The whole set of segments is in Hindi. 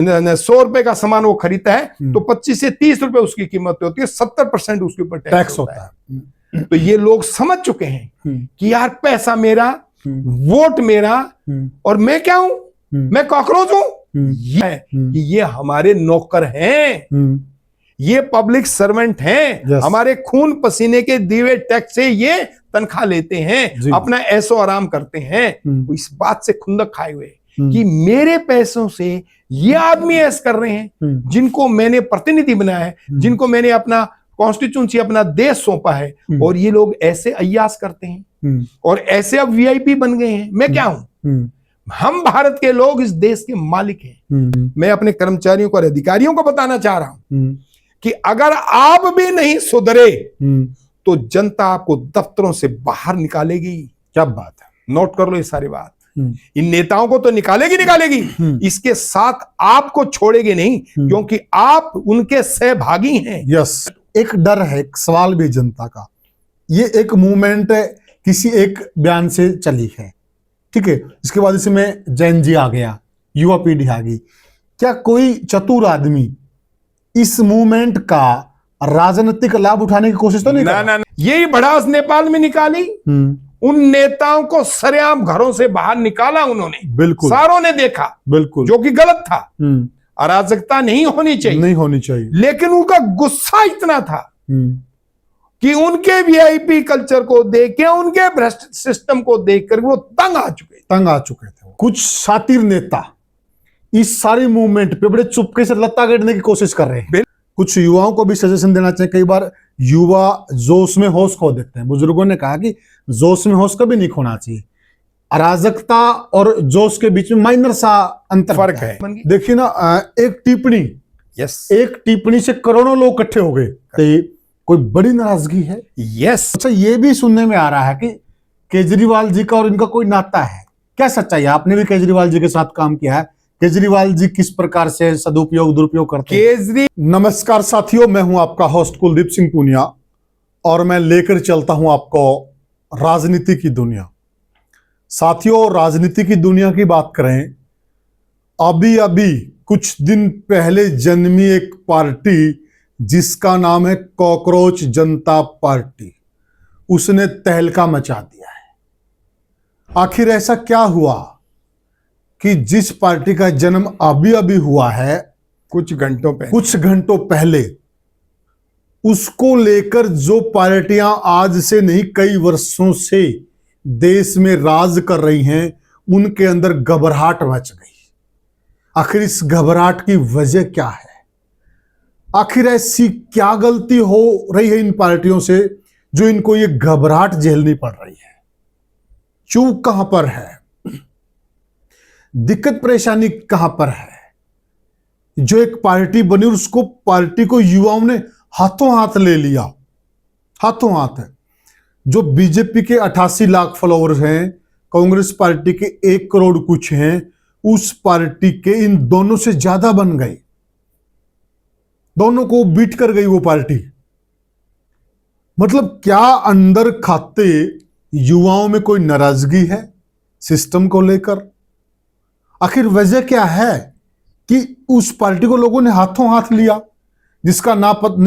100 रुपए का सामान वो खरीदता है तो 25 से 30 रुपए उसकी कीमत होती है, 70% उसके ऊपर टैक्स होता है। तो ये लोग समझ चुके हैं कि यार पैसा मेरा, वोट मेरा, और मैं क्या हूं, मैं कॉकरोच हूं। ये हमारे नौकर हैं, ये पब्लिक सर्वेंट हैं, हमारे खून पसीने के दिए टैक्स से ये तनख्वाह लेते हैं, अपना ऐसो आराम करते हैं। तो इस बात से खुंदक खाए हुए कि मेरे पैसों से ये आदमी ऐसा कर रहे हैं, जिनको मैंने प्रतिनिधि बनाया है, जिनको मैंने अपना कॉन्स्टिट्यूंसी, अपना देश सौंपा है, और ये लोग ऐसे अय्यास करते हैं और ऐसे अब वीआईपी बन गए हैं। मैं क्या हूं? हम भारत के लोग इस देश के मालिक हैं। मैं अपने कर्मचारियों को और अधिकारियों को बताना चाह रहा हूं कि अगर आप भी नहीं सुधरे तो जनता आपको दफ्तरों से बाहर निकालेगी। क्या बात है, नोट कर लो ये सारी बात। इन नेताओं को तो निकालेगी, इसके साथ आपको छोड़ेगी नहीं, क्योंकि आप उनके सहभागी हैं। यस, एक डर है, एक सवाल भी जनता का। ये एक मूवमेंट किसी एक बयान से चली है, ठीक है, इसके बाद इसमें जैन जी आ गया, युवा पीढ़ी आ गई। क्या कोई चतुर आदमी इस मूवमेंट का राजनीतिक लाभ उठाने की कोशिश तो नहीं कर रहा? ना, यही भड़ास नेपाल में निकाली। उन नेताओं को सरेआम घरों से बाहर निकाला उन्होंने, बिल्कुल, सारों ने देखा, बिल्कुल, जो कि गलत था। अराजकता नहीं होनी चाहिए, लेकिन उनका गुस्सा इतना था कि उनके वीआईपी कल्चर को देख के, उनके भ्रष्ट सिस्टम को देखकर वो तंग आ चुके थे। कुछ शातिर नेता इस सारी मूवमेंट पे बड़े चुपके से लत्ता गेड़ने की कोशिश कर रहे हैं। कुछ युवाओं को भी सजेशन देना चाहिए। कई बार युवा जोश में होश खो देते हैं। बुजुर्गों ने कहा कि जोश में होश कभी नहीं खोना चाहिए। अराजकता और जोश के बीच में माइनर सा फर्क है। देखिए ना, एक टिप्पणी से करोड़ों लोग इकट्ठे हो गए, तो कोई बड़ी नाराजगी है। अच्छा, ये भी सुनने में आ रहा है कि केजरीवाल जी का और इनका कोई नाता है। क्या सच्चाई है? आपने भी केजरीवाल जी के साथ काम किया है। केजरीवाल जी किस प्रकार से सदुपयोग दुरुपयोग करते हैं? नमस्कार साथियों, मैं हूं आपका होस्ट कुलदीप सिंह पूनिया और मैं लेकर चलता हूं आपको राजनीति की दुनिया। साथियों, राजनीति की दुनिया की बात करें, अभी कुछ दिन पहले जन्मी एक पार्टी जिसका नाम है कॉकरोच जनता पार्टी, उसने तहलका मचा दिया है। आखिर ऐसा क्या हुआ कि जिस पार्टी का जन्म अभी हुआ है, कुछ घंटों पहले, उसको लेकर जो पार्टियां आज से नहीं कई वर्षों से देश में राज कर रही हैं, उनके अंदर घबराहट मच गई। आखिर इस घबराहट की वजह क्या है? आखिर ऐसी क्या गलती हो रही है इन पार्टियों से जो इनको ये घबराहट झेलनी पड़ रही है? चूक कहां पर है? दिक्कत परेशानी कहां पर है? जो एक पार्टी बनी और उसको, पार्टी को युवाओं ने हाथों हाथ ले लिया, हाथों हाथ है। जो बीजेपी के 88 लाख फॉलोअर्स हैं, कांग्रेस पार्टी के 1 करोड़ कुछ हैं, उस पार्टी के इन दोनों से ज्यादा बन गए। दोनों को बीट कर गई वो पार्टी। मतलब क्या अंदर खाते युवाओं में कोई नाराजगी है सिस्टम को लेकर? आखिर वजह क्या है कि उस पार्टी को लोगों ने हाथों हाथ लिया, जिसका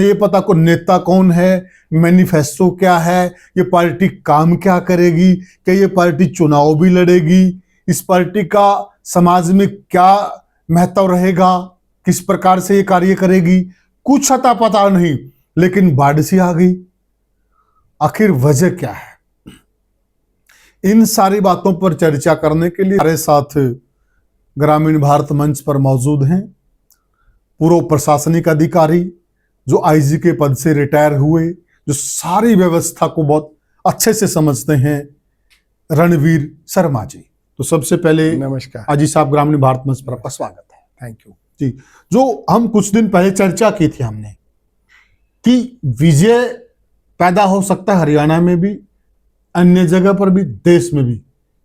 ये पता को नेता कौन है, मैनिफेस्टो क्या है, ये पार्टी काम क्या करेगी, क्या ये पार्टी चुनाव भी लड़ेगी, इस पार्टी का समाज में क्या महत्व रहेगा, किस प्रकार से ये कार्य करेगी, कुछ अता पता नहीं। लेकिन बाढ़ सी आ गई। आखिर वजह क्या है? इन सारी बातों पर चर्चा करने के लिए हमारे साथ ग्रामीण भारत मंच पर मौजूद हैं पूर्व प्रशासनिक अधिकारी, जो आईजी के पद से रिटायर हुए, जो सारी व्यवस्था को बहुत अच्छे से समझते हैं, रणवीर शर्मा जी। तो सबसे पहले नमस्कार आईजी साहब, ग्रामीण भारत मंच पर आपका स्वागत है। थैंक यू जी। जो हम कुछ दिन पहले चर्चा की थी हमने कि विजय पैदा हो सकता है हरियाणा में भी, अन्य जगह पर भी, देश में भी।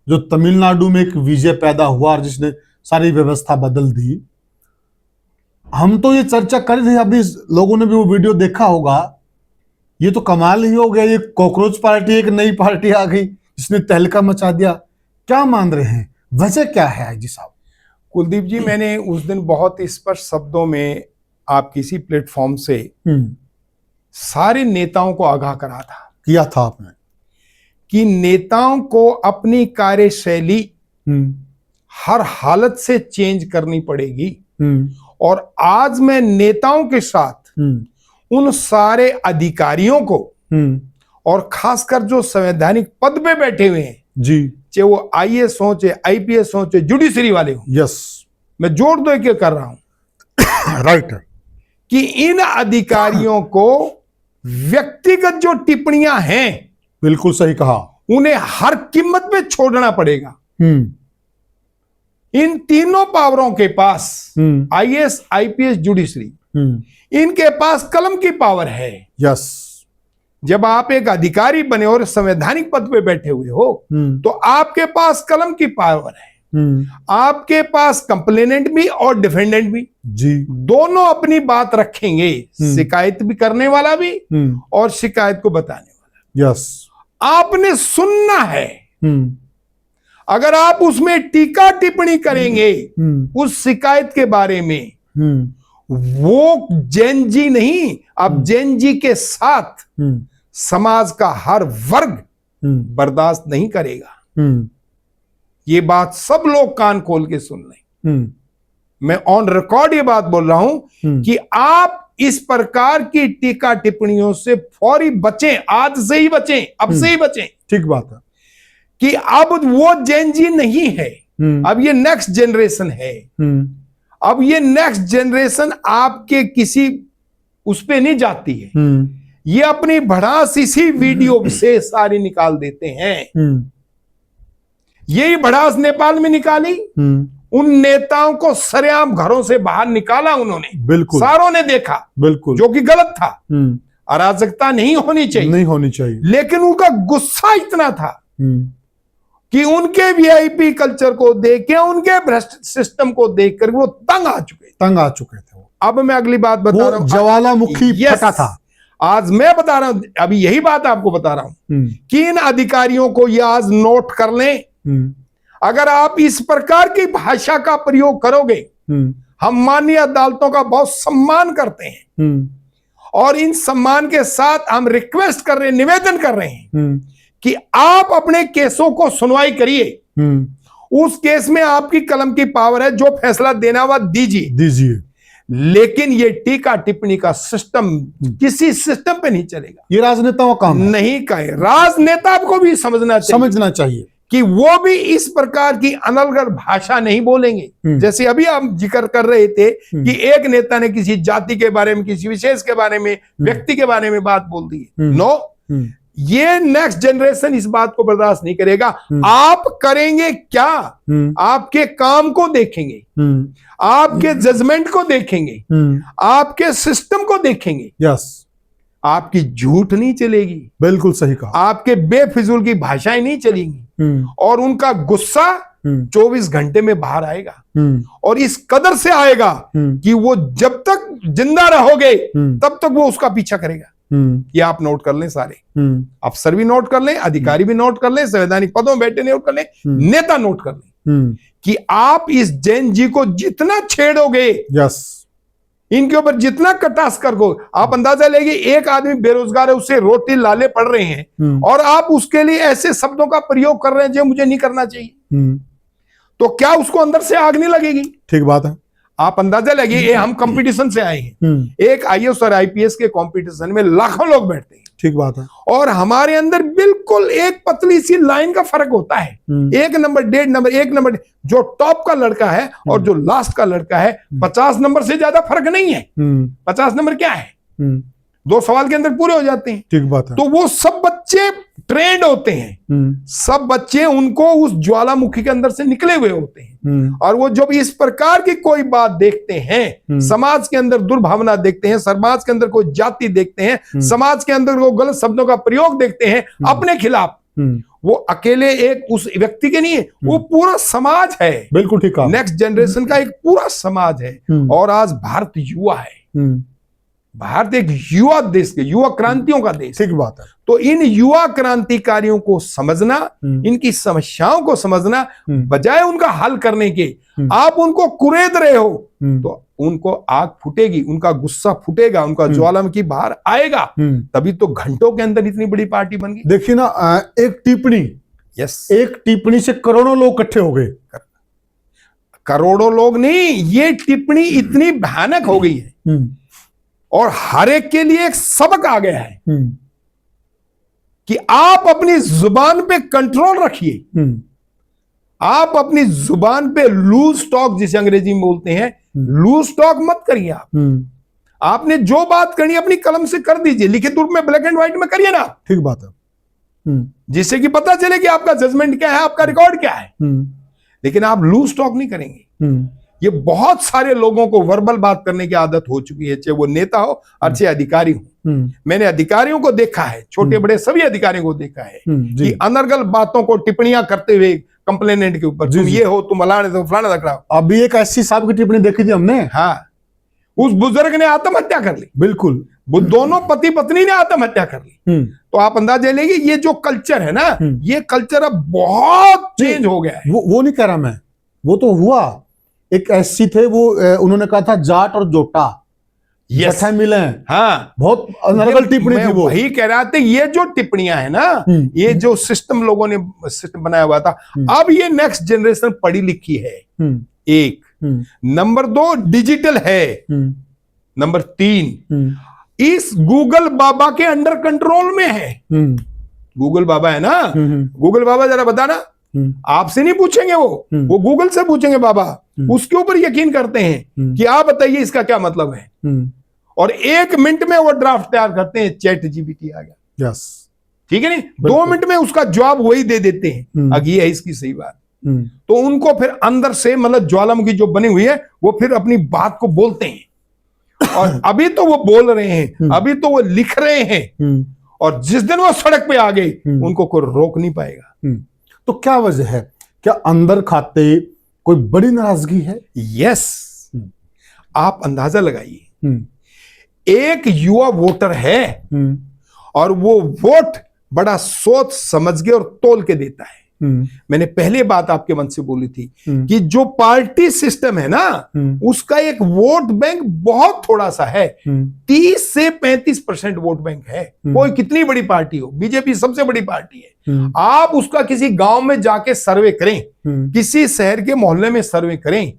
जो तमिलनाडु में एक विजय पैदा हुआ और जिसने सारी व्यवस्था बदल दी। हम तो ये चर्चा कर रहे थे, अभी लोगों ने भी वो वीडियो देखा होगा। ये तो कमाल ही हो गया, ये कॉकरोच पार्टी एक नई पार्टी आ गई जिसने तहलका मचा दिया। क्या मान रहे हैं, वजह क्या है आईजी साहब? कुलदीप जी, मैंने उस दिन बहुत स्पष्ट शब्दों में आप किसी प्लेटफॉर्म से सारे नेताओं को आगाह करा था, किया था आपने, कि नेताओं को अपनी कार्यशैली हर हालत से चेंज करनी पड़ेगी। और आज मैं नेताओं के साथ उन सारे अधिकारियों को और खासकर जो संवैधानिक पद पे बैठे हुए हैं जी, चाहे वो आईएएस हो, चाहे आईपीएस हो, चाहे जुडिशरी वाले हो, यस, मैं जोर दे के कर रहा हूं राइट, कि इन अधिकारियों को व्यक्तिगत जो टिप्पणियां हैं, बिल्कुल सही कहा, उन्हें हर कीमत पे छोड़ना पड़ेगा। इन तीनों पावरों के पास, आईएएस, आईपीएस, जुडिशरी, इनके पास कलम की पावर है। यस, जब आप एक अधिकारी बने और संवैधानिक पद पे बैठे हुए हो तो आपके पास कलम की पावर है। आपके पास कंप्लेनेंट भी और डिफेंडेंट भी जी, दोनों अपनी बात रखेंगे, शिकायत भी करने वाला भी और शिकायत को बताने वाला। यस, आपने सुनना है। अगर आप उसमें टीका टिप्पणी करेंगे उस शिकायत के बारे में, वो जैन जी नहीं, अब जैन जी के साथ समाज का हर वर्ग बर्दाश्त नहीं करेगा। ये बात सब लोग कान खोल के सुन लें। मैं ऑन रिकॉर्ड ये बात बोल रहा हूं कि आप इस प्रकार की टीका टिप्पणियों से फौरी बचें, आज से ही बचें, अब से ही बचें। ठीक बात है कि अब वो जैन जी नहीं है, अब ये नेक्स्ट जनरेशन है। अब ये नेक्स्ट जनरेशन आपके किसी उस पे नहीं जाती है, ये अपनी भड़ास इसी वीडियो से सारी निकाल देते हैं। यही भड़ास नेपाल में निकाली, उन नेताओं को सरेआम घरों से बाहर निकाला उन्होंने, बिल्कुल, सारों ने देखा, बिल्कुल, जो कि गलत था। अराजकता नहीं होनी चाहिए, नहीं होनी चाहिए, लेकिन उनका गुस्सा इतना था कि उनके वीआईपी कल्चर को देख के, उनके भ्रष्ट सिस्टम को देखकर वो तंग आ चुके थे। अब मैं अगली बात बता रहा हूं, ज्वालामुखी फटा था। आज मैं बता रहा हूं, अभी यही बात आपको बता रहा हूं कि इन अधिकारियों को ये आज नोट कर लें। अगर आप इस प्रकार की भाषा का प्रयोग करोगे, हम माननीय अदालतों का बहुत सम्मान करते हैं और इन सम्मान के साथ हम रिक्वेस्ट कर रहे हैं, निवेदन कर रहे हैं कि आप अपने केसों को सुनवाई करिए। उस केस में आपकी कलम की पावर है, जो फैसला देना हुआ दीजिए। लेकिन ये टीका टिप्पणी का सिस्टम किसी सिस्टम पे नहीं चलेगा। ये राजनेताओं का काम नहीं कहे, राजनेता को भी समझना चाहिए कि वो भी इस प्रकार की अनर्गल भाषा नहीं बोलेंगे। जैसे अभी हम जिक्र कर रहे थे कि एक नेता ने किसी जाति के बारे में, किसी विशेष के बारे में, व्यक्ति के बारे में बात बोल दी है। नो, ये नेक्स्ट जनरेशन इस बात को बर्दाश्त नहीं करेगा। आप करेंगे क्या? आपके काम को देखेंगे, आपके जजमेंट को देखेंगे, आपके सिस्टम को देखेंगे। यस, आपकी झूठ नहीं चलेगी, बिल्कुल सही कहा, आपके बेफिजूल की भाषाएं नहीं चलेंगी और उनका गुस्सा 24 घंटे में बाहर आएगा और इस कदर से आएगा कि वो जब तक जिंदा रहोगे तब तक वो उसका पीछा करेगा। ये आप नोट कर लें, सारे अफसर भी नोट कर लें, अधिकारी भी नोट कर लें, संवैधानिक पदों में बैठे नोट कर लें, नेता नोट कर लें कि आप इस जैन जी को जितना छेड़ोगे, यस, इनके ऊपर जितना कटास करोगे, आप अंदाजा लेंगे एक आदमी बेरोजगार है, उसे रोटी लाले पड़ रहे हैं और आप उसके लिए ऐसे शब्दों का प्रयोग कर रहे हैं जो मुझे नहीं करना चाहिए, तो क्या उसको अंदर से आग नहीं लगेगी? ठीक बात है। आप अंदाजा लगिए, हम कंपटीशन से आए हैं, एक आईएएस और आईपीएस के कंपटीशन में लाखों लोग बैठते हैं। ठीक बात है। और हमारे अंदर बिल्कुल एक पतली सी लाइन का फर्क होता है, 1 नंबर, 1.5 नंबर, 1 नंबर। जो टॉप का लड़का है और जो लास्ट का लड़का है, 50 नंबर से ज्यादा फर्क नहीं है। 50 नंबर क्या है? 2 सवाल के अंदर पूरे हो जाते हैं। ठीक बात है। तो वो सब बच्चे ट्रेंड होते हैं, सब बच्चे उनको उस ज्वालामुखी के अंदर से निकले हुए होते हैं और वो जब इस प्रकार की कोई बात देखते हैं, समाज के अंदर दुर्भावना देखते हैं, समाज के अंदर कोई जाति देखते हैं, समाज के अंदर वो गलत शब्दों का प्रयोग देखते हैं अपने खिलाफ, वो अकेले एक उस व्यक्ति के नहीं है, वो पूरा समाज है। बिल्कुल ठीक है। नेक्स्ट जनरेशन का एक पूरा समाज है और आज भारत युवा है। भारत एक युवा देश के युवा क्रांतियों का देश, ठीक बात है। तो इन युवा क्रांतिकारियों को समझना, इनकी समस्याओं को समझना, बजाय उनका हल करने के आप उनको कुरेद रहे हो, तो उनको आग फूटेगी, उनका गुस्सा फूटेगा, उनका ज्वालामुखी बाहर आएगा, तभी तो घंटों के अंदर इतनी बड़ी पार्टी बन गई। देखिए ना, एक टिप्पणी, एक टिप्पणी से करोड़ों लोग इकट्ठे हो गए। करोड़ों लोग नहीं, ये टिप्पणी इतनी भयानक हो गई है और हर एक के लिए एक सबक आ गया है कि आप अपनी जुबान पे कंट्रोल रखिए, आप अपनी जुबान पे लूज टॉक, जिसे अंग्रेजी में बोलते हैं, लूज टॉक मत करिए। आपने जो बात करनी अपनी कलम से कर दीजिए, लिखित रूप में ब्लैक एंड व्हाइट में करिए ना, ठीक बात है, जिससे कि पता चले कि आपका जजमेंट क्या है, आपका रिकॉर्ड क्या है। लेकिन आप लूज टॉक नहीं करेंगे। ये बहुत सारे लोगों को वर्बल बात करने की आदत हो चुकी है, चाहे वो नेता हो और चाहे अधिकारी हो। मैंने अधिकारियों को देखा है, छोटे बड़े सभी अधिकारियों को देखा है कि अनर्गल बातों को टिप्पणियां करते हुए कंप्लेनेंट के ऊपर, तुम ये हो, तुम अलाने, तुम फलाना रख रहा हो। अभी एक ऐसी साहब की टिप्पणी देखी थी हमने, हाँ, उस बुजुर्ग ने आत्महत्या कर ली। बिल्कुल, वो दोनों पति पत्नी ने आत्महत्या कर ली। तो आप अंदाजा लेंगे ये जो कल्चर है ना, ये कल्चर अब बहुत चेंज हो गया है। वो नहीं कह रहा मैं, वो तो हुआ। एक ऐसी थे, वो उन्होंने कहा था जाट और जोटा जैसा मिले। हाँ, बहुत अनर्गल टिप्पणी थी वो। वही कह रहा था, ये जो टिप्पणियां है ना, ये जो सिस्टम लोगों ने सिस्टम बनाया हुआ था, अब ये नेक्स्ट जनरेशन पढ़ी लिखी है, एक। नंबर 2 डिजिटल है। नंबर 3 इस गूगल बाबा के अंडर कंट्रोल में है। गूगल बाबा है ना, गूगल बाबा जरा बताना, आपसे नहीं पूछेंगे, वो गूगल से पूछेंगे बाबा, उसके ऊपर यकीन करते हैं कि आप बताइए इसका क्या मतलब है, और 1 मिनट में वो ड्राफ्ट तैयार करते हैं। चैट जीपीटी आ गया, यस, ठीक है नहीं, 2 मिनट में उसका जवाब वही दे देते हैं, अब ये है इसकी सही बात। तो उनको फिर अंदर से, मतलब ज्वालामुखी जो बनी हुई है, वो फिर अपनी बात को बोलते हैं। और अभी तो वो बोल रहे हैं, अभी तो वो लिख रहे हैं, और जिस दिन वो सड़क पे आ गए, उनको कोई रोक नहीं पाएगा। तो क्या वजह है? क्या अंदर खाते कोई बड़ी नाराजगी है? यस, आप अंदाजा लगाइए, एक युवा वोटर है और वो वोट बड़ा सोच समझ के और तोल के देता है। मैंने पहले बात आपके मन से बोली थी कि जो पार्टी सिस्टम है ना, उसका एक वोट बैंक बहुत थोड़ा सा है, 30 से 35% वोट बैंक है। कोई कितनी बड़ी पार्टी हो, बीजेपी सबसे बड़ी पार्टी है, आप उसका किसी गांव में जाके सर्वे करें, किसी शहर के मोहल्ले में सर्वे करें,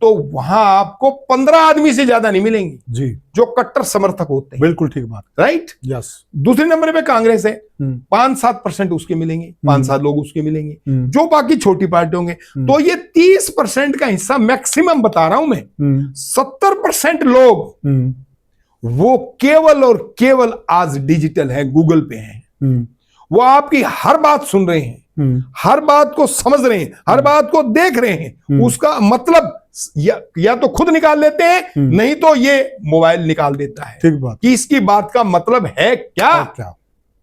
तो वहां आपको 15 आदमी से ज्यादा नहीं मिलेंगे जी, जो कट्टर समर्थक होते हैं। बिल्कुल ठीक बात, राइट, यस। दूसरे नंबर पे कांग्रेस है, 5-7% उसके मिलेंगे, 5-7 लोग उसके मिलेंगे, जो बाकी छोटी पार्टी होंगे। तो ये 30% का हिस्सा मैक्सिमम बता रहा हूं मैं, 70% लोग वो केवल और केवल आज डिजिटल है, गूगल पे है। वो आपकी हर बात सुन रहे हैं, हर बात को समझ रहे हैं, हर बात को देख रहे हैं। उसका मतलब या तो खुद निकाल लेते हैं, नहीं तो ये मोबाइल निकाल देता है, ठीक बात, कि इसकी बात का मतलब है क्या।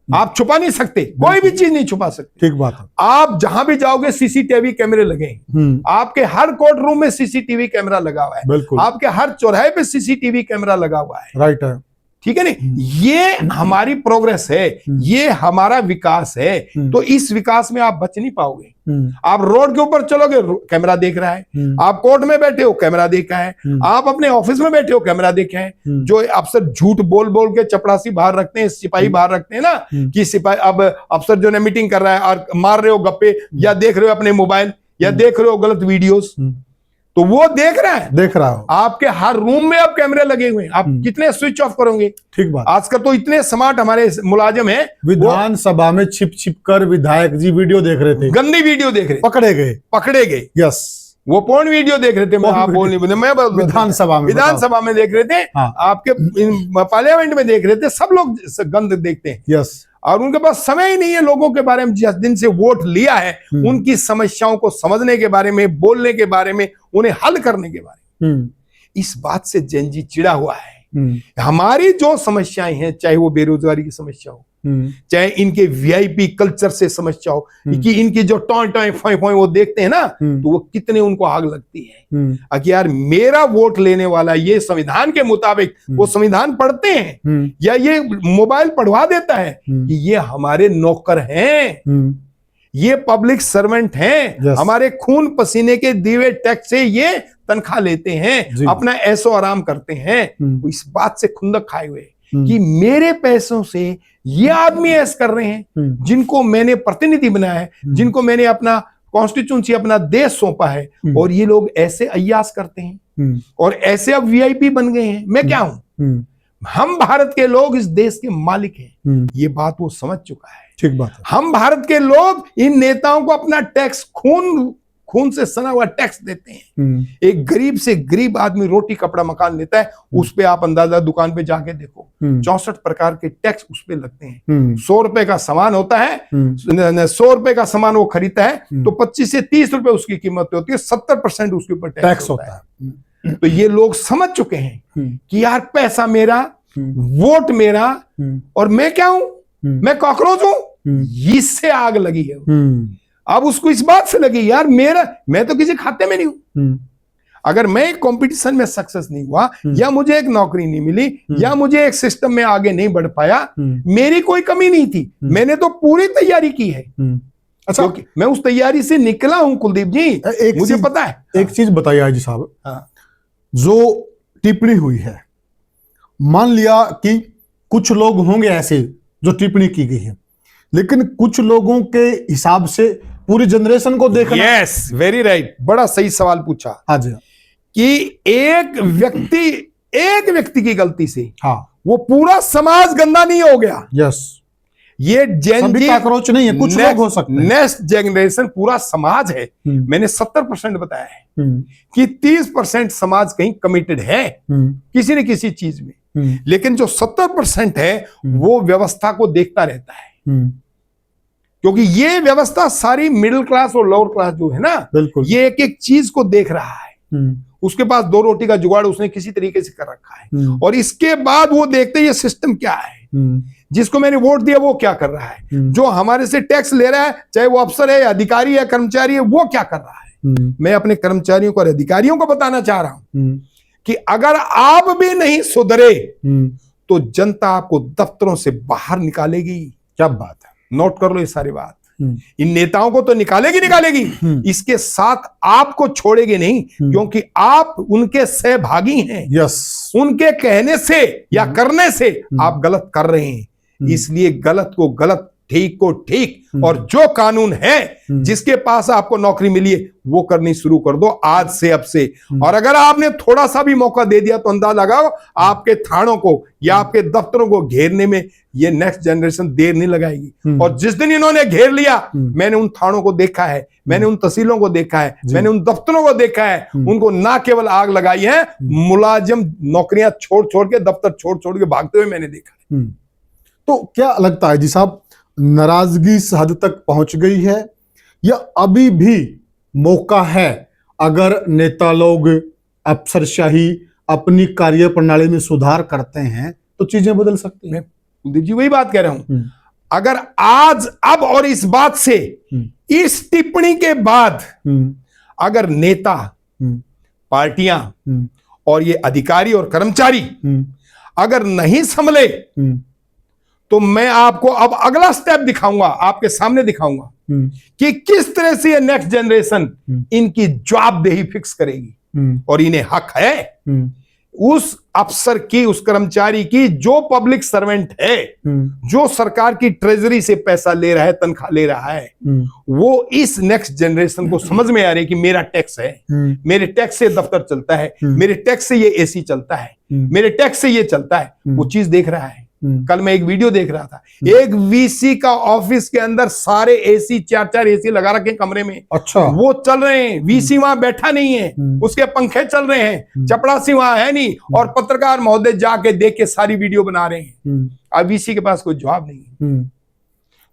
आप छुपा नहीं सकते, कोई भी चीज नहीं छुपा सकते, ठीक बात है। आप जहां भी जाओगे सीसीटीवी कैमरे लगे हैं, आपके हर कोर्ट रूम में सीसीटीवी कैमरा लगा हुआ है, बिल्कुल, आपके हर चौराहे पे सीसीटीवी कैमरा लगा हुआ है, राइट है, ठीक है नहीं। ये हमारी प्रोग्रेस है, ये हमारा विकास है। तो इस विकास में आप बच नहीं पाओगे। आप रोड के ऊपर चलोगे, कैमरा देख रहा है, आप कोर्ट में बैठे हो, कैमरा देखा है, आप अपने ऑफिस में बैठे हो, कैमरा देखा है। जो अफसर झूठ बोल बोल के चपरासी बाहर रखते हैं, सिपाही बाहर रखते हैं ना, कि सिपाही, अब अफसर जो है मीटिंग कर रहा है और मार रहे हो गप्पे, या देख रहे हो अपने मोबाइल, या देख रहे हो गलत वीडियोस, तो वो देख रहा है, देख रहा हो। आपके हर रूम में अब कैमरे लगे हुए हैं, आप कितने स्विच ऑफ करोगे? ठीक बात। आजकल तो इतने स्मार्ट हमारे मुलाजिम हैं, विधानसभा में छिप छिप कर विधायक जी वीडियो देख रहे थे, गंदी वीडियो देख रहे, पकड़े गए, यस, वो पोर्न वीडियो देख रहे थे। आप बोल नहीं, मैं विधानसभा में देख रहे थे, आपके पार्लियामेंट में देख रहे थे, सब लोग गंद देखते हैं, यस। और उनके पास समय ही नहीं है लोगों के बारे में, जिस दिन से वोट लिया है, उनकी समस्याओं को समझने के बारे में, बोलने के बारे में, उन्हें हल करने के बारे में। इस बात से जेन जी चिड़ा हुआ है। हमारी जो समस्याएं हैं, चाहे वो बेरोजगारी की समस्या हो, चाहे इनके वीआईपी कल्चर से समझ जाओ कि इनकी जो टॉय फॉय वो देखते हैं ना, तो वो कितने उनको आग लगती है कि यार मेरा वोट लेने वाला ये संविधान के मुताबिक वो संविधान पढ़ते हैं या ये मोबाइल पढ़वा देता है कि ये हमारे नौकर हैं, ये पब्लिक सर्वेंट हैं, हमारे खून पसीने के दिए टैक्स से ये तनख्वाह लेते हैं, अपना ऐसो आराम करते हैं। वो इस बात से खुंदक खाए हुए कि मेरे पैसों से ये आदमी ऐसा कर रहे हैं जिनको मैंने प्रतिनिधि बनाया है, जिनको मैंने अपना कॉन्स्टिट्यूंसी अपना देश सौंपा है, और ये लोग ऐसे अय्यास करते हैं और ऐसे अब वीआईपी बन गए हैं। मैं क्या हूं? हम भारत के लोग इस देश के मालिक हैं, ये बात वो समझ चुका है। ठीक बात है। हम भारत के लोग इन नेताओं को अपना टैक्स खून से सना हुआ टैक्स देते हैं। एक गरीब से गरीब आदमी रोटी कपड़ा मकान लेता है, उस पे आप अंदाजा दुकान पे जाके देखो 64 प्रकार के टैक्स उस पे लगते हैं। 100 रुपए का सामान होता है, 100 रुपए का सामान वो खरीदता है तो 25 से 30 रुपए उसकी कीमत होती है, 70% उसके ऊपर टैक्स होता है। तो ये लोग समझ चुके हैं कि यार पैसा मेरा, वोट मेरा, और मैं क्या हूं? मैं कॉकरोच हूं। इससे आग लगी है। अब उसको इस बात से लगी यार मैं तो किसी खाते में नहीं हूं। अगर मैं एक कंपटीशन में सक्सेस नहीं हुआ, या मुझे एक नौकरी नहीं मिली, या मुझे एक सिस्टम में आगे नहीं बढ़ पाया, मेरी कोई कमी नहीं थी, मैंने तो पूरी तैयारी की है। अच्छा, मैं उस तैयारी से निकला हूं कुलदीप जी, मुझे पता है। एक चीज बताइए हाजी साहब, जो टिप्पणी हुई है, मान लिया कि कुछ लोग होंगे ऐसे जो टिप्पणी की गई है, लेकिन कुछ लोगों के हिसाब से पूरी जनरेशन को देखना। यस, वेरी राइट, बड़ा सही सवाल पूछा। हाँ जी, कि एक व्यक्ति की गलती से वो पूरा समाज गंदा नहीं हो गया। यस, ये सभी काकरोच नहीं है, कुछ लोग हो सकते हैं। नेक्स्ट जनरेशन पूरा समाज है। मैंने 70% बताया है कि 30% समाज कहीं कमिटेड है किसी न किसी चीज में, लेकिन जो 70% है वो व्यवस्था को देखता रहता है। क्योंकि ये व्यवस्था सारी मिडिल क्लास और लोअर क्लास जो है ना, बिल्कुल, ये एक एक चीज को देख रहा है। उसके पास 2 रोटी का जुगाड़ उसने किसी तरीके से कर रखा है, और इसके बाद वो देखते ये सिस्टम क्या है, जिसको मैंने वोट दिया वो क्या कर रहा है, जो हमारे से टैक्स ले रहा है, चाहे वो अफसर है, अधिकारी है, कर्मचारी है, वो क्या कर रहा है। मैं अपने कर्मचारियों को और अधिकारियों को बताना चाह रहा हूं कि अगर आप भी नहीं सुधरे तो जनता आपको दफ्तरों से बाहर निकालेगी। क्या बात है, नोट कर लो ये सारी बात। इन नेताओं को तो निकालेगी, इसके साथ आपको छोड़ेगी नहीं, क्योंकि आप उनके सहभागी हैं। यस, उनके कहने से या करने से आप गलत कर रहे हैं। इसलिए गलत को गलत, ठीक को ठीक, और जो कानून है जिसके पास आपको नौकरी मिली है वो करनी शुरू कर दो आज से, अब से। और अगर आपने थोड़ा सा भी मौका दे दिया तो अंदाजा लगाओ आपके थानों को या आपके दफ्तरों को घेरने में ये नेक्स्ट जनरेशन देर नहीं लगाएगी। और जिस दिन इन्होंने घेर लिया, मैंने उन थानों को देखा है, मैंने उन तहसीलों को देखा है, मैंने उन दफ्तरों को देखा है, उनको ना केवल आग लगाई है, मुलाजिम नौकरियां छोड़ के, दफ्तर छोड़ के भागते हुए मैंने देखा है। तो क्या लगता है जी साहब, नाराजगी इस हद तक पहुंच गई है, या अभी भी मौका है? अगर नेता लोग, अफसरशाही अपनी कार्य प्रणाली में सुधार करते हैं तो चीजें बदल सकती हैं। कुलदीप जी वही बात कह रहा हूं। अगर आज, अब और इस बात से, इस टिप्पणी के बाद अगर नेता, पार्टियां और ये अधिकारी और कर्मचारी अगर नहीं संभले तो मैं आपको अब अगला स्टेप दिखाऊंगा, आपके सामने दिखाऊंगा कि किस तरह से ये नेक्स्ट जनरेशन इनकी जवाबदेही फिक्स करेगी। और इन्हें हक है उस अफसर की, उस कर्मचारी की जो पब्लिक सर्वेंट है, जो सरकार की ट्रेजरी से पैसा ले रहा है, तनख्वाह ले रहा है, वो इस नेक्स्ट जनरेशन को समझ में आ रही है कि मेरा टैक्स है, मेरे टैक्स से दफ्तर चलता है, मेरे टैक्स से ये एसी चलता है, मेरे टैक्स से ये चलता है, वो चीज देख रहा है। कल मैं एक वीडियो देख रहा था, एक वीसी का ऑफिस के अंदर सारे एसी, 4 एसी लगा रखे कमरे में। अच्छा, वो चल रहे हैं, वीसी वहां बैठा नहीं है, उसके पंखे चल रहे हैं, चपड़ासी वहां है नहीं, और पत्रकार महोदय जाके देख के सारी वीडियो बना रहे हैं। अब वीसी के पास कोई जवाब नहीं।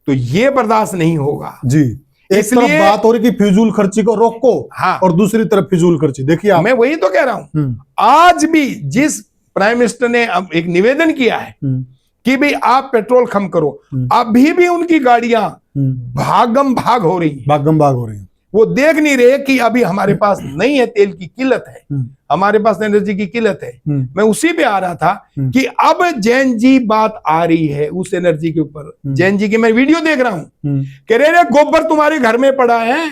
तो ये बर्दाश्त नहीं होगा जी। एक तरफ बात हो रही कि फिजूल खर्ची को रोको, हाँ, और दूसरी तरफ फिजूल खर्ची। देखिए, मैं वही तो कह रहा हूं। आज भी जिस प्राइम मिनिस्टर ने अब एक निवेदन किया है कि भाई आप पेट्रोल कम करो, अभी भी उनकी गाड़ियां भागम भाग हो रही है। भागम भाग हो रही है। वो देख नहीं रहे कि अभी हमारे पास नहीं है, तेल की किल्लत है, हमारे पास एनर्जी की किल्लत है। मैं उसी पे आ रहा था कि अब जैन जी बात आ रही है उस एनर्जी के ऊपर। जैन जी की मैं वीडियो देख रहा हूं, कह रहे गोबर तुम्हारे घर में पड़ा है,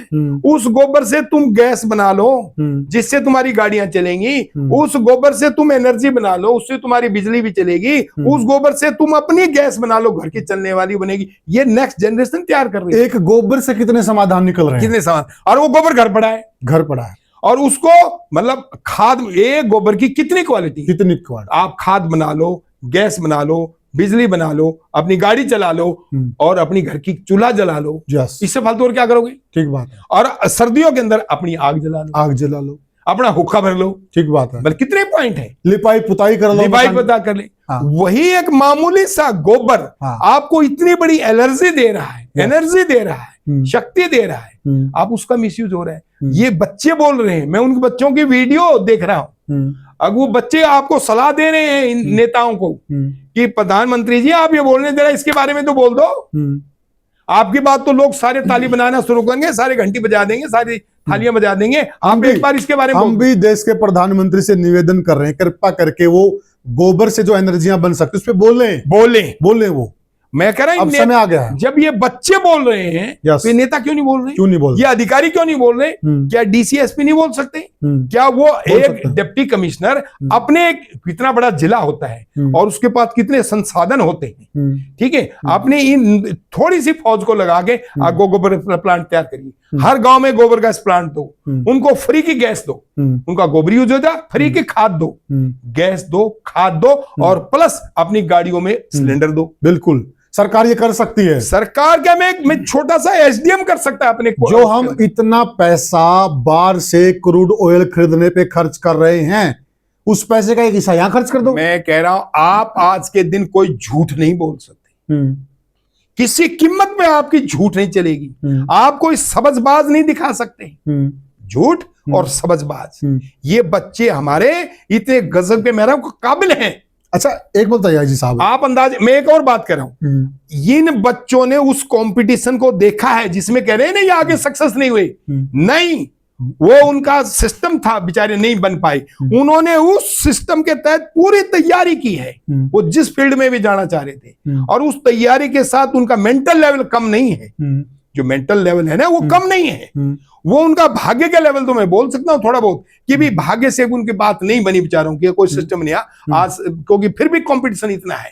उस गोबर से तुम गैस बना लो जिससे तुम्हारी गाड़ियां चलेंगी, उस गोबर से तुम एनर्जी बना लो, उससे तुम्हारी बिजली भी चलेगी, उस गोबर से तुम अपनी गैस बना लो, घर की चलने वाली बनेगी। ये नेक्स्ट जनरेशन तैयार कर रही है। एक गोबर से कितने समाधान निकल रहे हैं, कितने समाधान, और वो गोबर घर पड़ा है, घर पड़ा है। और उसको मतलब खाद, एक गोबर की कितनी क्वालिटी, कितनी क्वालिटी, आप खाद बना लो, गैस बना लो, बिजली बना लो, अपनी गाड़ी चला लो और अपनी घर की चूल्हा जला लो। इससे फालतू और क्या करोगे? ठीक बात है। और सर्दियों के अंदर अपनी आग जला लो, आग जला लो, अपना हुक्का भर लो। ठीक बात है। मतलब कितने पॉइंट है, लिपाई पुताई कर लो, लिपाई पुताई कर ले। हाँ। वही एक मामूली सा गोबर आपको इतनी बड़ी एनर्जी दे रहा है, एनर्जी दे रहा है, शक्ति दे रहा है, आप उसका मिसयूज हो रहा है। ये बच्चे बोल रहे हैं, मैं उनके बच्चों की वीडियो देख रहा हूं। अब वो बच्चे आपको सलाह दे रहे हैं इन नेताओं को कि प्रधानमंत्री जी आप ये बोलने दे रहे हैं, इसके बारे में तो बोल दो। आपकी बात तो लोग सारे ताली बनाना शुरू करेंगे, सारे घंटी बजा देंगे, सारी थालियां बजा देंगे। आप एक बार इसके बारे में, हम भी देश के प्रधानमंत्री से निवेदन कर रहे हैं, कृपा करके वो गोबर से जो एनर्जियां बन सकती है उस पर बोले। वो मैं कह रहा हूं, समय आ गया है। जब ये बच्चे बोल रहे हैं तो नेता क्यों नहीं बोल रहे? क्यों नहीं बोल रहे? ये अधिकारी क्यों नहीं बोल रहे? क्या डीसीएसपी नहीं बोल सकते? क्या वो एक डिप्टी कमिश्नर अपने कितना बड़ा जिला होता है और उसके पास कितने संसाधन होते हैं, ठीक है, अपने इन थोड़ी सी फौज को लगा के गोबर प्लांट तैयार करिए, हर गांव में गोबर गैस प्लांट दो, उनको फ्री की गैस दो, उनका गोबर यूज हो जाए, फ्री की खाद दो, गैस दो, खाद दो, और प्लस अपनी गाड़ियों में सिलेंडर दो। बिल्कुल सरकार ये कर सकती है। सरकार क्या, मैं छोटा सा एसडीएम कर सकता है अपने को। जो हम इतना पैसा बाहर से क्रूड ऑयल खरीदने पे खर्च कर रहे हैं, उस पैसे का एक हिस्सा यहां खर्च कर दो। मैं कह रहा हूं आप आज के दिन कोई झूठ नहीं बोल सकते, किसी कीमत में आपकी झूठ नहीं चलेगी, आप कोई सबजबाज नहीं दिखा सकते। झूठ और सबजबाज, ये बच्चे हमारे इतने गजब के मेरा काबिल हैं। अच्छा एक बात बताइए जी साहब, आप अंदाज, मैं एक और बात कर रहा हूं, इन बच्चों ने उस कंपटीशन को देखा है जिसमें कह रहे हैं ना ये आगे सक्सेस नहीं हुए, नहीं, वो उनका सिस्टम था, बेचारे नहीं बन पाए, उन्होंने उस सिस्टम के तहत पूरी तैयारी की है, वो जिस फील्ड में भी जाना चाह रहे थे, और उस तैयारी के साथ उनका मेंटल लेवल कम नहीं है, जो मेंटल लेवल है ना वो कम नहीं है, वो उनका भाग्य का लेवल तो मैं बोल सकता हूं थोड़ा बहुत कि भी भाग्य से उनकी बात नहीं बनी बेचारों की, कोई सिस्टम नहीं आज, क्योंकि फिर भी कंपटीशन इतना है,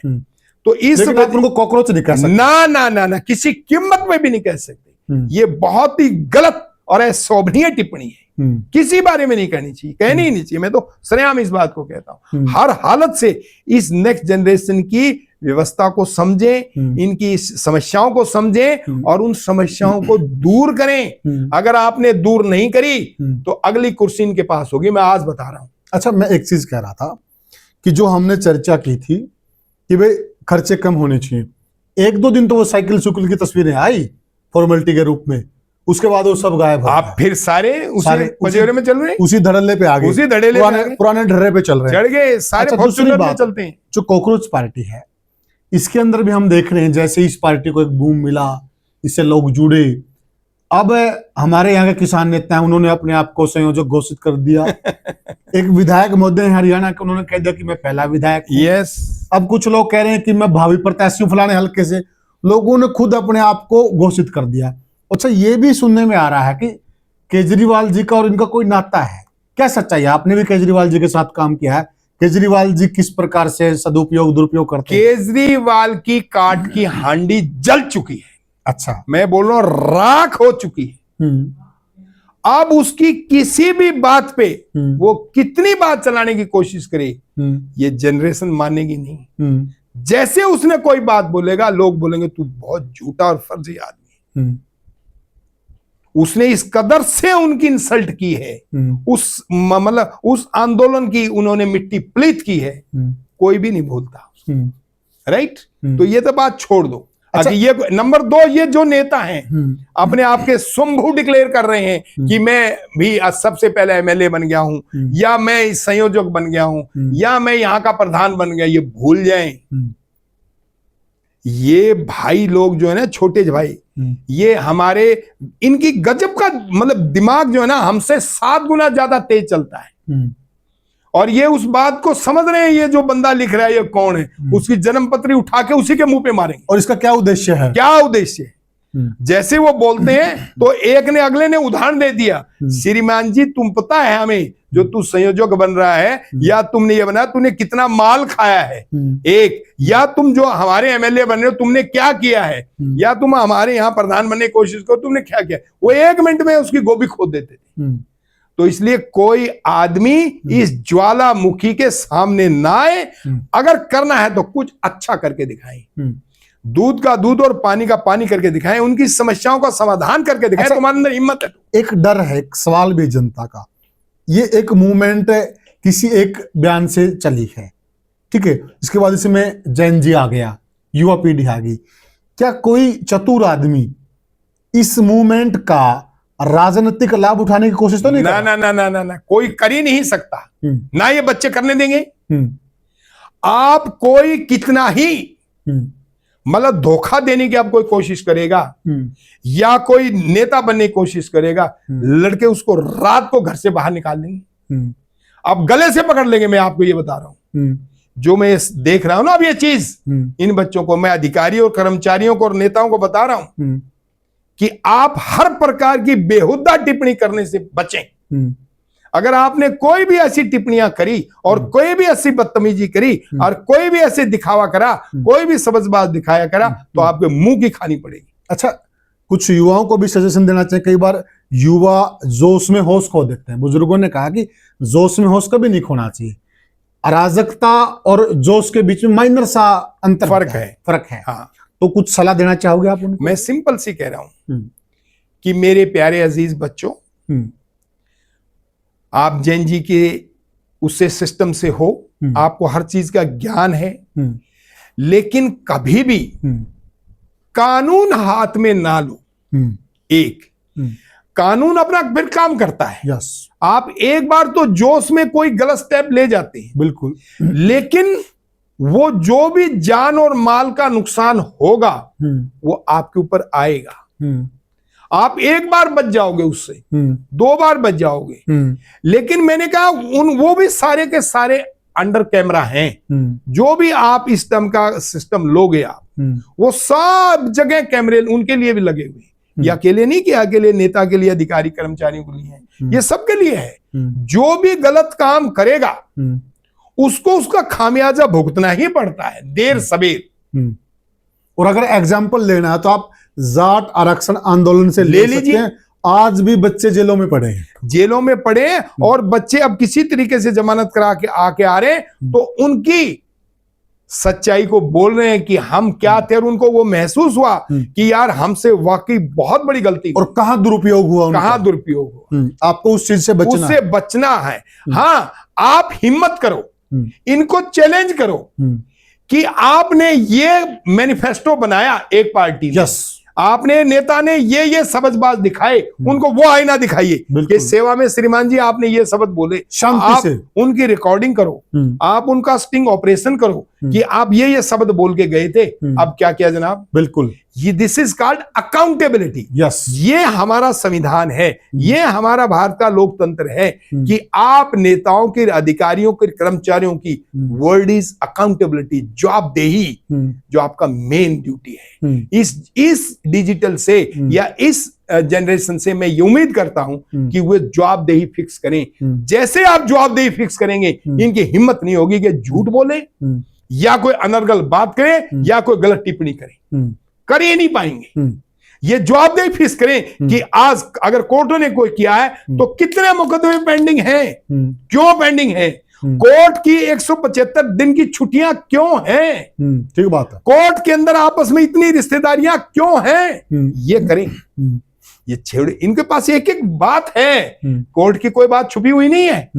तो इस उनको कॉकरोच नहीं कह सकते, ना ना ना ना किसी कीमत में भी नहीं कह सकते। ये बहुत ही गलत और अशोभनीय टिप्पणी है, किसी बारे में नहीं करनी चाहिए, कहनी ही नहीं चाहिए। मैं तो सरेआम इस बात को कहता हूं, हर हालत से इस नेक्स्ट जनरेशन की व्यवस्था को समझें, इनकी समस्याओं को समझें और उन समस्याओं को दूर करें। अगर आपने दूर नहीं करी तो अगली कुर्सी इनके पास होगी, मैं आज बता रहा हूं। अच्छा मैं एक चीज कह रहा था कि जो हमने चर्चा की थी कि भाई खर्चे कम होने चाहिए, एक दो दिन तो वो साइकिल सुकल की तस्वीरें आई फॉर्मेलिटी के रूप में, उसके बाद वो सब गायब हो गए। आप फिर सारे पजेरे में चल रहे हैं, उसी धड़ल्ले पे आ गए, उसी धड़ल्ले पुराने ढर्रे पे चल रहे हैं, चढ़ गए सारे। अच्छा, दूसरी बात चलते हैं, जो कॉकरोच पार्टी है इसके अंदर भी हम देख रहे हैं जैसे इस पार्टी को एक बूम मिला, इससे लोग जुड़े। अब हमारे यहाँ के किसान नेता हैं, उन्होंने अपने आप को संयोजक घोषित कर दिया। एक विधायक महोदय हरियाणा के, उन्होंने कह दिया कि मैं पहला विधायक हूं। यस। अब कुछ लोग कह रहे हैं कि मैं भावी प्रत्याशी हूं फलाने हल्के से, लोगों ने खुद अपने आप को घोषित कर दिया। अच्छा ये भी सुनने में आ रहा है कि केजरीवाल जी का और इनका कोई नाता है, क्या सच्चाई है? आपने भी केजरीवाल जी के साथ काम किया है, केजरीवाल जी किस प्रकार से सदुपयोग दुरुपयोग करते हैं? केजरीवाल की काट की हांडी जल चुकी है। अच्छा मैं बोल रहा हूं राख हो चुकी है। अब उसकी किसी भी बात पे वो कितनी बात चलाने की कोशिश करे, ये जनरेशन मानेगी नहीं। जैसे उसने कोई बात बोलेगा लोग बोलेंगे तू बहुत झूठा और फर्जी आदमी है। उसने इस कदर से उनकी इंसल्ट की है, उस मतलब उस आंदोलन की उन्होंने मिट्टी प्लीत की है, कोई भी नहीं भूलता। राइट, तो ये तो बात छोड़ दो। अच्छा ये नंबर 2, ये जो नेता हैं अपने आप के शंभू डिक्लेयर कर रहे हैं कि मैं भी सबसे पहले एमएलए बन गया हूं, या मैं संयोजक बन गया हूं, या मैं यहां का प्रधान बन गया, ये भूल जाएं ये भाई लोग जो है ना, छोटे भाई, ये हमारे, इनकी गजब का मतलब दिमाग जो है ना, हमसे 7 गुना ज्यादा तेज चलता है। और ये उस बात को समझ रहे हैं, ये जो बंदा लिख रहा है ये कौन है, उसकी जन्म पत्री उठा के उसी के मुंह पे मारेंगे। और इसका क्या उद्देश्य है? क्या उद्देश्य है? जैसे वो बोलते हैं तो एक ने अगले ने उदाहरण दे दिया, श्रीमान जी तुम पता है हमें, जो तू संयोजक बन रहा है या तुमने ये बना, तूने कितना माल खाया है, एक, या तुम जो हमारे एमएलए बन रहे हो तुमने क्या किया है, या तुम हमारे यहाँ प्रधान बनने की कोशिश करो तुमने क्या किया। वो 1 मिनट में उसकी गोभी खोद देते थे। तो इसलिए कोई आदमी इस ज्वालामुखी के सामने ना आए, अगर करना है तो कुछ अच्छा करके दिखाएं, दूध का दूध और पानी का पानी करके दिखाएं, उनकी समस्याओं का समाधान करके दिखाएं। अच्छा, तुम्हारे अंदर हिम्मत है तो। एक डर है, एक सवाल भी जनता का, ये एक मूवमेंट किसी एक बयान से चली है, ठीक है, इसके बाद इसमें जैन जी आ गया, युवा पीढ़ी आ गई, क्या कोई चतुर आदमी इस मूवमेंट का राजनीतिक लाभ उठाने की कोशिश तो नहीं? ना ना ना ना ना ना, कोई कर ही नहीं सकता, ना ये बच्चे करने देंगे। आप कोई कितना ही मतलब धोखा देने की आप कोई कोशिश करेगा या कोई नेता बनने की कोशिश करेगा, लड़के उसको रात को घर से बाहर निकाल देंगे, आप गले से पकड़ लेंगे। मैं आपको ये बता रहा हूं, जो मैं देख रहा हूं ना अब ये चीज, इन बच्चों को मैं अधिकारियों और कर्मचारियों को और नेताओं को बता रहा हूं कि आप हर प्रकार की बेहुदा टिप्पणी करने से बचें। अगर आपने कोई भी ऐसी टिप्पणियां करी और कोई भी ऐसी बदतमीजी करी और कोई भी ऐसे दिखावा करा, कोई भी सबजबाज दिखाया करा, तो आपके मुंह की खानी पड़ेगी। अच्छा, कुछ युवाओं को भी सजेशन देना चाहिए। कई बार युवा जोश में होश खो देते हैं। बुजुर्गों ने कहा कि जोश में होश कभी नहीं खोना चाहिए। अराजकता और जोश के बीच में माइनर सा अंतर फर्क है। हाँ, तो कुछ सलाह देना चाहोगे आप उनको? मैं सिंपल सी कह रहा हूं कि मेरे प्यारे अजीज बच्चों, आप जैन जी के उससे सिस्टम से हो, आपको हर चीज का ज्ञान है, लेकिन कभी भी कानून हाथ में ना लो। एक, कानून अपना फिर काम करता है। यस, आप एक बार तो जोश में कोई गलत स्टेप ले जाते हैं, बिल्कुल, लेकिन वो जो भी जान और माल का नुकसान होगा वो आपके ऊपर आएगा। आप एक बार बच जाओगे उससे, 2 बार बच जाओगे, लेकिन मैंने कहा वो भी सारे के सारे अंडर कैमरा हैं। जो भी आप इस तरह का सिस्टम लोगे आप, वो सब जगह कैमरे उनके लिए भी लगे हुए। ये अकेले नहीं कि अकेले नेता के लिए, अधिकारी कर्मचारियों के लिए है, ये सबके लिए है। जो भी गलत काम करेगा उसको उसका खामियाजा भुगतना ही पड़ता है, देर सवेर। और अगर एग्जाम्पल लेना है तो आप जाट आरक्षण आंदोलन से ले लीजिए। आज भी बच्चे जेलों में पड़े हैं, जेलों में पड़े हैं, और बच्चे अब किसी तरीके से जमानत करा के आके आ रहे हैं, तो उनकी सच्चाई को बोल रहे हैं कि हम क्या थे, और उनको वो महसूस हुआ कि यार हमसे वाकई बहुत बड़ी गलती, और कहां दुरुपयोग हुआ, कहां दुरुपयोग हुआ। आपको उस चीज से बचना है। हाँ, आप हिम्मत करो, इनको चैलेंज करो कि आपने ये मैनिफेस्टो बनाया एक पार्टी ने, आपने नेता ने ये सबजबाज दिखाए, उनको वो आईना दिखाइए कि सेवा में श्रीमान जी आपने ये शब्द बोले, शांति से उनकी रिकॉर्डिंग करो, आप उनका स्टिंग ऑपरेशन करो कि आप ये शब्द बोल के गए थे, अब क्या किया जनाब। बिल्कुल, ये this is called accountability. Yes, ये हमारा संविधान है, ये हमारा भारत का लोकतंत्र है कि आप नेताओं के, अधिकारियों के, कर्मचारियों की वर्ड इज अकाउंटेबिलिटी, जवाबदेही, जो आपका मेन ड्यूटी है। इस डिजिटल से या इस जनरेशन से मैं ये उम्मीद करता हूं कि वे जवाबदेही फिक्स करें। जैसे आप जवाबदेही फिक्स करेंगे, इनकी हिम्मत नहीं होगी कि झूठ बोले या कोई अनर्गल बात करें या कोई गलत टिप्पणी करें, कर ही नहीं पाएंगे। ये जवाबदेही फिक्स करें कि आज अगर कोर्टों ने कोई किया है तो कितने मुकदमे पेंडिंग हैं, क्यों पेंडिंग है, कोर्ट की 175 दिन की छुट्टियां क्यों हैं, ठीक बात है, कोर्ट के अंदर आपस में इतनी रिश्तेदारियां क्यों हैं, ये करें। ये छेड़े, इनके पास एक एक बात है, कोर्ट की कोई बात छुपी हुई नहीं है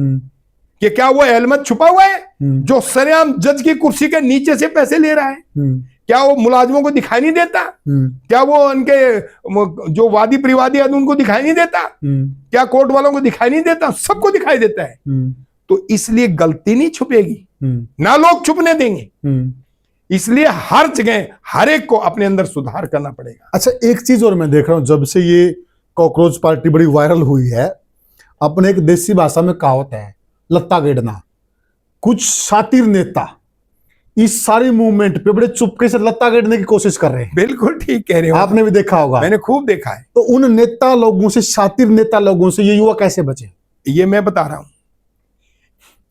कि क्या वो अहमद छुपा हुआ है जो सरेआम जज की कुर्सी के नीचे से पैसे ले रहा है, क्या वो मुलाजिमों को दिखाई नहीं देता, क्या वो उनके जो वादी परिवादी है उनको दिखाई नहीं देता, क्या कोर्ट वालों को दिखाई नहीं देता, सबको दिखाई देता है। तो इसलिए गलती नहीं छुपेगी, ना लोग छुपने देंगे। इसलिए हर जगह हर एक को अपने अंदर सुधार करना पड़ेगा। अच्छा, एक चीज और मैं देख रहा हूं, जब से ये कॉकरोच पार्टी बड़ी वायरल हुई है, अपने एक देसी भाषा में कहावत है लत्ता गेड़ना। कुछ शातिर नेता इस सारी मूवमेंट पे बड़े चुपके से लत्ता गेड़ने की कोशिश कर रहे हैं। बिल्कुल ठीक कह रहे हो, आपने भी देखा होगा। मैंने खूब देखा है। तो उन नेता लोगों से, शातिर नेता लोगों से ये युवा कैसे बचे? ये मैं बता रहा हूं।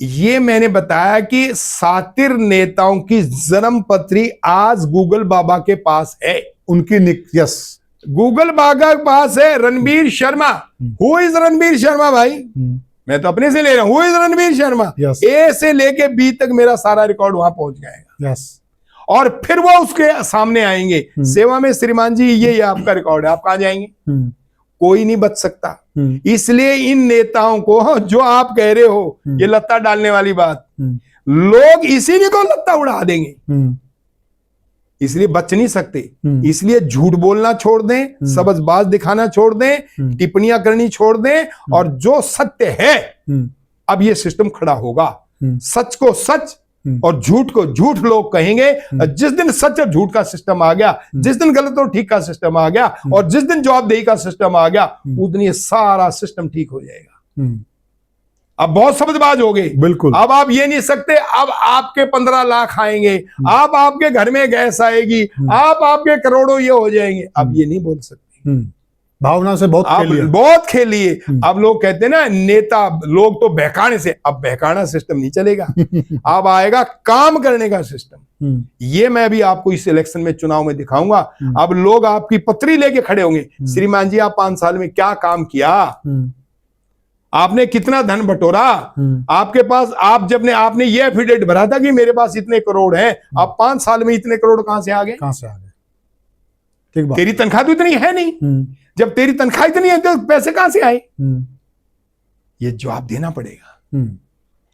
ये मैंने बताया कि शातिर नेताओं की जन्म पत्री आज गूगल बाबा के पास है। उनकी यस, गूगल बाबा के पास है। रणबीर शर्मा, हु इज रणबीर शर्मा भाई? मैं तो अपने से ले रहा हूं, who is Ranbir Sharma? Yes. ए से लेके बी तक मेरा सारा रिकॉर्ड वहां पहुंच जाएगा। यस। और फिर वो उसके सामने आएंगे, सेवा में श्रीमान जी ये आपका रिकॉर्ड है, आप कहां जाएंगे? कोई नहीं बच सकता। इसलिए इन नेताओं को जो आप कह रहे हो, ये लत्ता डालने वाली बात, लोग इसीलिए को लत्ता उड़ा देंगे, इसलिए बच नहीं सकते। इसलिए झूठ बोलना छोड़ दें, सबजबाज दिखाना छोड़ दें, टिप्पणियां करनी छोड़ दें, और जो सत्य है अब ये सिस्टम खड़ा होगा। सच को सच और झूठ को झूठ लोग कहेंगे। जिस दिन सच और झूठ का सिस्टम आ गया, जिस दिन गलत और ठीक का सिस्टम आ गया, और जिस दिन जवाबदेही का सिस्टम आ गया, उस दिन ये सारा सिस्टम ठीक हो जाएगा। अब बहुत समझबाज हो गए। बिल्कुल। अब आप ये नहीं सकते अब आपके 15 लाख आएंगे, आप आपके घर में गैस आएगी, आप आपके करोड़ों ये हो जाएंगे। अब ये नहीं बोल सकते। भावना से बहुत खेलिए। अब लोग कहते हैं ना नेता लोग तो बहकाने से, अब बहकाना सिस्टम नहीं चलेगा। अब आएगा काम करने का सिस्टम। ये मैं भी आपको इस इलेक्शन में, चुनाव में दिखाऊंगा। अब लोग आपकी पत्री लेके खड़े होंगे, श्रीमान जी आप 5 साल में क्या काम किया, आपने कितना धन बटोरा, आपके पास आपने ये एफिडेविट भरा था कि मेरे पास इतने करोड़ हैं, अब 5 साल में इतने करोड़ कहां से आ गए? ठीक बात। तेरी तनख्वाह तो इतनी है नहीं। जब तेरी तनख्वाह इतनी है तो पैसे कहां से आए? ये जवाब देना पड़ेगा।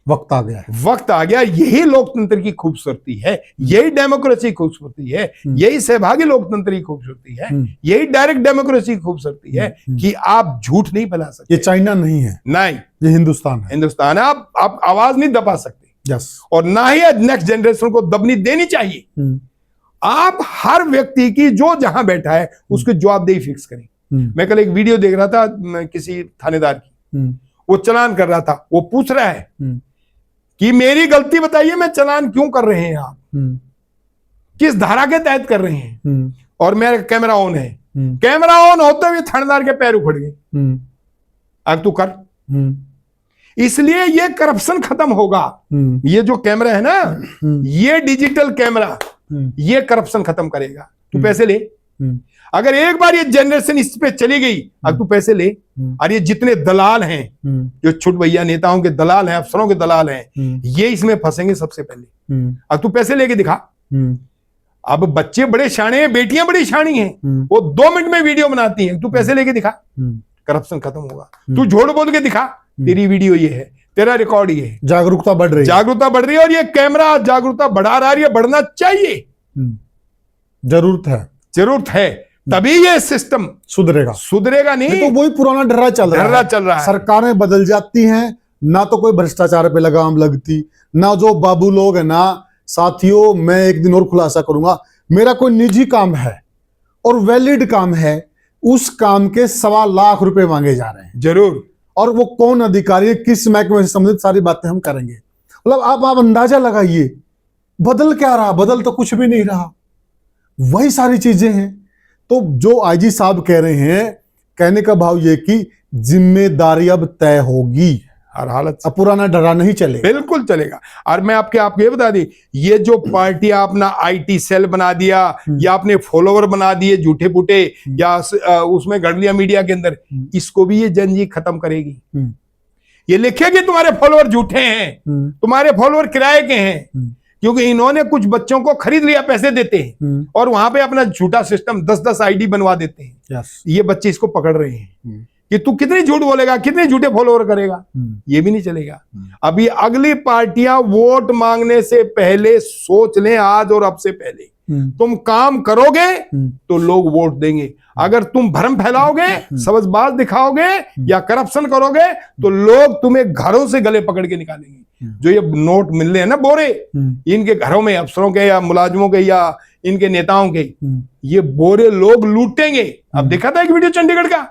वक्त आ गया है, वक्त आ गया। यही लोकतंत्र की खूबसूरती है, यही डेमोक्रेसी की खूबसूरती है, यही सहभागी लोकतंत्र की खूबसूरती है, यही डायरेक्ट डेमोक्रेसी की खूबसूरती है कि आप झूठ नहीं फैला सकते। ये चाइना नहीं है, नहीं, ये हिंदुस्तान है। हिंदुस्तान है। आप आवाज नहीं दबा सकते। यस। और ना ही नेक्स्ट जनरेशन को दबनी देनी चाहिए। आप हर व्यक्ति की जो जहां बैठा है उसकी जवाबदेही फिक्स करें। मैं कल एक वीडियो देख रहा था किसी थानेदार की, वो चालान कर रहा था। वो पूछ रहा है कि मेरी गलती बताइए, मैं चालान क्यों कर रहे हैं आप, किस धारा के तहत कर रहे हैं? और मेरा कैमरा ऑन है। कैमरा ऑन होते हुए थानेदार के पैर उखड़ गए। अब तू कर। इसलिए ये करप्शन खत्म होगा। ये जो कैमरा है ना, ये डिजिटल कैमरा, ये करप्शन खत्म करेगा। तू पैसे ले। अगर एक बार ये जनरेशन इस पे चली गई, अब तू पैसे ले। और ये जितने दलाल हैं, जो छुट भैया नेताओं के दलाल हैं, अफसरों के दलाल हैं, ये इसमें फंसेंगे सबसे पहले। अब तू पैसे लेके दिखा। अब बच्चे बड़े शाणे हैं, बेटियां बड़ी शाणी हैं, वो 2 मिनट में वीडियो बनाती हैं। तू पैसे लेके दिखा, करप्शन खत्म होगा। तू झूठ बोल के दिखा, तेरी वीडियो ये है, तेरा रिकॉर्ड ये है। जागरूकता बढ़ रही है, और ये कैमरा जागरूकता बढ़ा रहा है। ये बढ़ना चाहिए, जरूरत है, तभी ये सिस्टम सुधरेगा नहीं तो वही पुराना ढर्रा चल रहा है। सरकारें बदल जाती हैं, ना तो कोई भ्रष्टाचार पे लगाम लगती, ना जो बाबू लोग है ना। साथियों, मैं एक दिन और खुलासा करूंगा, मेरा कोई निजी काम है और वैलिड काम है, उस काम के 1.25 लाख रुपए मांगे जा रहे हैं। जरूर। और वो कौन अधिकारी है, किस महकमे से संबंधित, सारी बातें हम करेंगे। मतलब आप अंदाजा लगाइए, बदल क्या रहा? बदल तो कुछ भी नहीं रहा, वही सारी चीजें हैं। तो जो आईजी साहब कह रहे हैं, कहने का भाव ये कि जिम्मेदारी अब तय होगी, हर हालत अब पुराना डरा नहीं चलेगा। बिल्कुल चलेगा। और मैं आपको ये बता दी, ये जो पार्टी अपना आईटी सेल बना दिया, या अपने फॉलोवर बना दिए झूठे पुटे, या उसमें गढ़ लिया मीडिया के अंदर, इसको भी ये जंजी खत्म करेगी। ये लिखेगी तुम्हारे फॉलोवर झूठे हैं, तुम्हारे फॉलोवर किराए के हैं, क्योंकि इन्होंने कुछ बच्चों को खरीद लिया, पैसे देते हैं, और वहां पे अपना झूठा सिस्टम 10-10 आईडी बनवा देते हैं। yes. ये बच्चे इसको पकड़ रहे हैं कि तू कितने झूठ बोलेगा, कितने झूठे फॉलोअर करेगा, ये भी नहीं चलेगा। अभी अगली पार्टियां वोट मांगने से पहले सोच लें, आज और अब से पहले तुम काम करोगे तो लोग वोट देंगे। अगर तुम भ्रम फैलाओगे, सबजबाज दिखाओगे या करप्शन करोगे तो लोग तुम्हें घरों से गले पकड़ के निकालेंगे। जो ये नोट मिल रहे हैं ना बोरे, इनके घरों में अफसरों के या मुलाजिमों के या इनके नेताओं के, ये बोरे लोग लूटेंगे। अब देखा था एक वीडियो चंडीगढ़ का,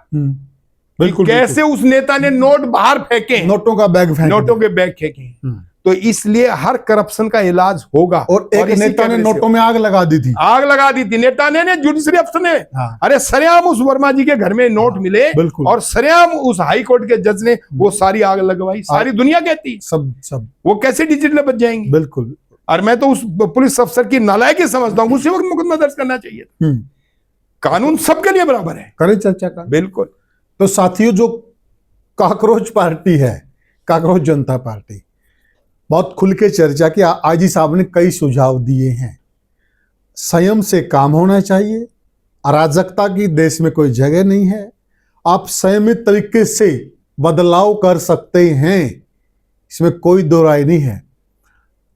बिल्कुल कैसे उस नेता ने नोट बाहर फेंके, नोटों का बैग फेंके, नोटों के बैग फेंके। तो इसलिए हर करप्शन का इलाज होगा। और एक नेता ने नोटों में आग लगा दी थी, आग लगा दी थी नेता ने जुडिशरी अफसर ने। हाँ। अरे सरेआम उस वर्मा जी के घर में नोट मिले और सरेआम उस हाई कोर्ट के जज ने वो सारी आग लगवाई। सारी दुनिया कहती सब वो कैसे डिजिटल बच जाएंगे। बिल्कुल। और मैं तो उस पुलिस अफसर की नालायकी समझता हूँ, उसी वक्त मुकदमा दर्ज करना चाहिए था। कानून सबके लिए बराबर है। करें चर्चा का। बिल्कुल। तो साथियों, जो काकरोच पार्टी है, काकरोच जनता पार्टी, बहुत खुल के चर्चा की। आईजी साहब ने कई सुझाव दिए हैं। संयम से काम होना चाहिए, अराजकता की देश में कोई जगह नहीं है। आप संयमित तरीके से बदलाव कर सकते हैं, इसमें कोई दो राय नहीं है।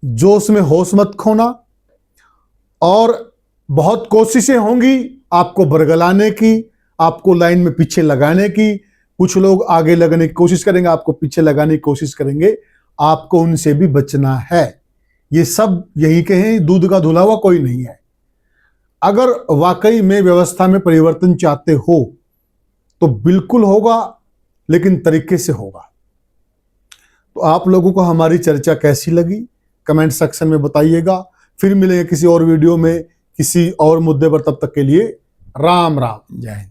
जोश में होश मत खोना, और बहुत कोशिशें होंगी आपको बरगलाने की, आपको लाइन में पीछे लगाने की। कुछ लोग आगे लगने की कोशिश करेंगे, आपको पीछे लगाने की कोशिश करेंगे। आपको उनसे भी बचना है। ये सब यही के हैं, दूध का धुला हुआ कोई नहीं है। अगर वाकई में व्यवस्था में परिवर्तन चाहते हो तो बिल्कुल होगा, लेकिन तरीके से होगा। तो आप लोगों को हमारी चर्चा कैसी लगी कमेंट सेक्शन में बताइएगा। फिर मिलेंगे किसी और वीडियो में किसी और मुद्दे पर। तब तक के लिए राम राम, जय हिंद।